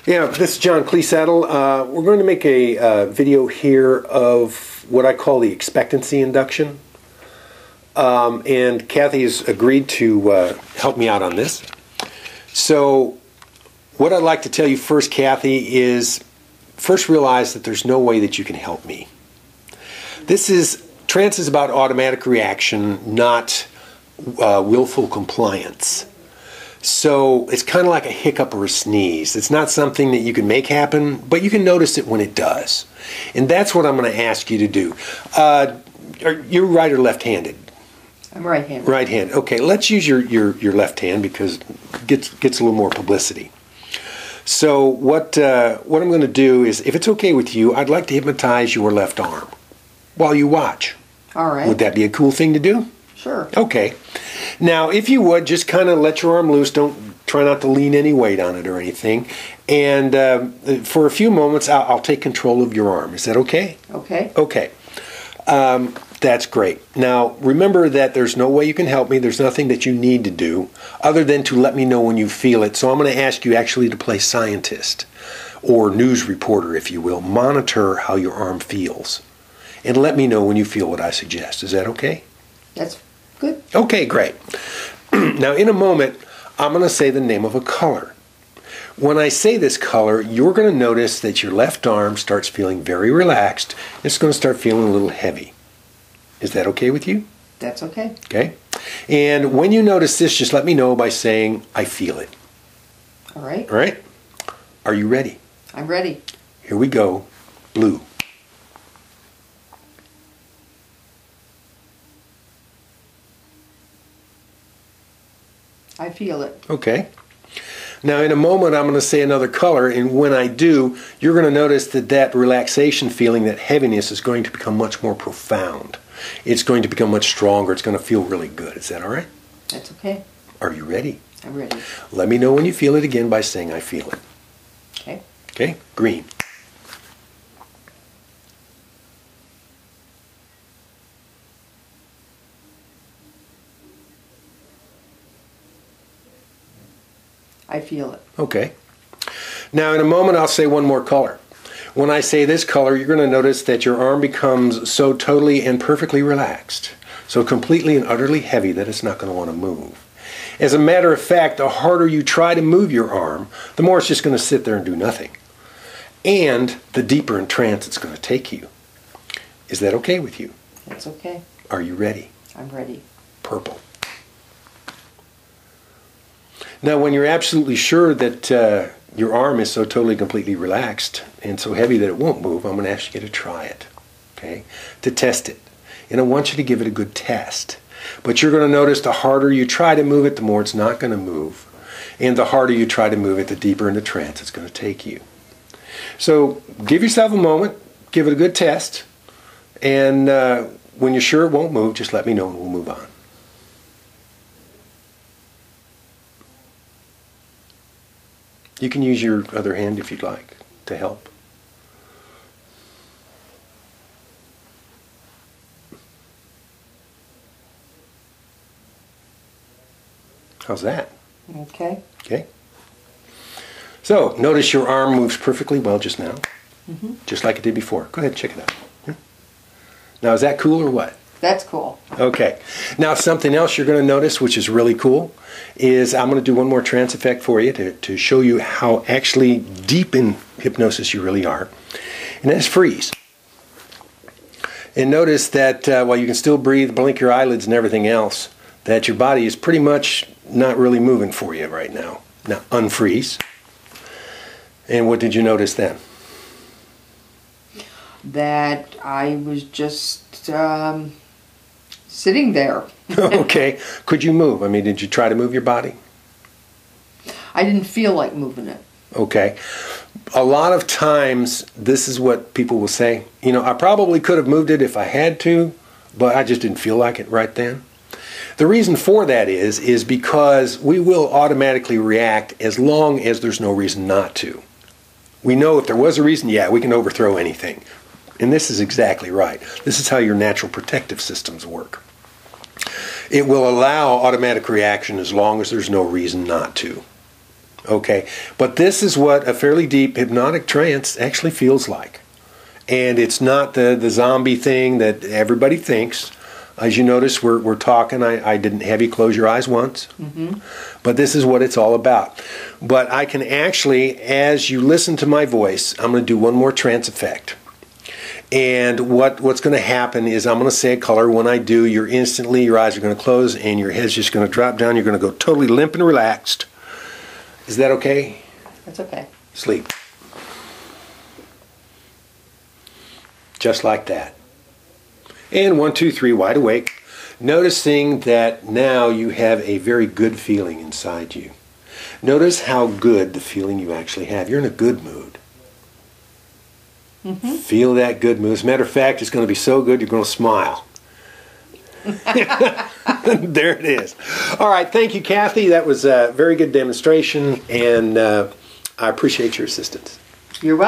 Yeah, this is John Cleesaddle. We're going to make a video here of what I call the expectancy induction. And Kathy has agreed to help me out on this. So what I'd like to tell you first, Kathy, is first realize that there's no way that you can help me. Trance is about automatic reaction, not willful compliance. So it's kind of like a hiccup or a sneeze. It's not something that you can make happen, but you can notice it when it does. And that's what I'm going to ask you to do. You're right or left-handed? I'm right-handed. Right-handed. Okay, let's use your left hand because it gets a little more publicity. So what I'm going to do is, if it's okay with you, I'd like to hypnotize your left arm while you watch. All right. Would that be a cool thing to do? Sure. Okay. Now, if you would, just kind of let your arm loose. Try not to lean any weight on it or anything. And for a few moments, I'll take control of your arm. Is that okay? Okay. Okay. That's great. Now, remember that there's no way you can help me. There's nothing that you need to do other than to let me know when you feel it. So I'm going to ask you actually to play scientist or news reporter, if you will. Monitor how your arm feels. And let me know when you feel what I suggest. Is that okay? That's good. Okay, great. Now, in a moment, I'm going to say the name of a color. When I say this color, you're going to notice that your left arm starts feeling very relaxed. It's going to start feeling a little heavy. Is that okay with you? That's okay. Okay. And when you notice this, just let me know by saying, I feel it. All right. All right? Are you ready? I'm ready. Here we go. Blue. I feel it. Okay. Now, in a moment, I'm going to say another color, and when I do, you're going to notice that relaxation feeling, that heaviness, is going to become much more profound. It's going to become much stronger. It's going to feel really good. Is that all right? That's okay. Are you ready? I'm ready. Let me know when you feel it again by saying, I feel it. Okay. Okay? Green. I feel it. Okay. Now, in a moment, I'll say one more color. When I say this color, you're going to notice that your arm becomes so totally and perfectly relaxed, so completely and utterly heavy that it's not going to want to move. As a matter of fact, the harder you try to move your arm, the more it's just going to sit there and do nothing. And the deeper in trance it's going to take you. Is that okay with you? That's okay. Are you ready? I'm ready. Purple. Now, when you're absolutely sure that your arm is so totally, completely relaxed and so heavy that it won't move, I'm going to ask you to try it, okay, to test it. And I want you to give it a good test. But you're going to notice the harder you try to move it, the more it's not going to move. And the harder you try to move it, the deeper into trance it's going to take you. So give yourself a moment, give it a good test, and when you're sure it won't move, just let me know and we'll move on. You can use your other hand if you'd like to help. How's that? Okay. Okay. So, notice your arm moves perfectly well just now. Mm-hmm. Just like it did before. Go ahead and check it out. Yeah. Now, is that cool or what? That's cool. Okay. Now, something else you're going to notice, which is really cool, is I'm going to do one more trance effect for you to show you how actually deep in hypnosis you really are. And that's freeze. And notice that while you can still breathe, blink your eyelids and everything else, that your body is pretty much not really moving for you right now. Now, unfreeze. And what did you notice then? That I was just sitting there. Okay. Could you move? I mean, did you try to move your body? I didn't feel like moving it. Okay. A lot of times, this is what people will say. You know, I probably could have moved it if I had to, but I just didn't feel like it right then. The reason for that is because we will automatically react as long as there's no reason not to. We know if there was a reason, yeah, we can overthrow anything. And this is exactly right. This is how your natural protective systems work. It will allow automatic reaction as long as there's no reason not to. Okay, but this is what a fairly deep hypnotic trance actually feels like. And it's not the zombie thing that everybody thinks. As you notice, we're talking. I didn't have you close your eyes once. But this is what it's all about. But I can actually, as you listen to my voice, I'm going to do one more trance effect. And what's going to happen is I'm going to say a color. When I do, your eyes are going to close and your head's just going to drop down. You're going to go totally limp and relaxed. Is that okay? That's okay. Sleep. Just like that. And 1, 2, 3, wide awake. Noticing that now you have a very good feeling inside you. Notice how good the feeling you actually have. You're in a good mood. Feel that good mood. As a matter of fact, it's going to be so good you're going to smile. There it is. All right, thank you, Kathy. That was a very good demonstration, and I appreciate your assistance. You're welcome.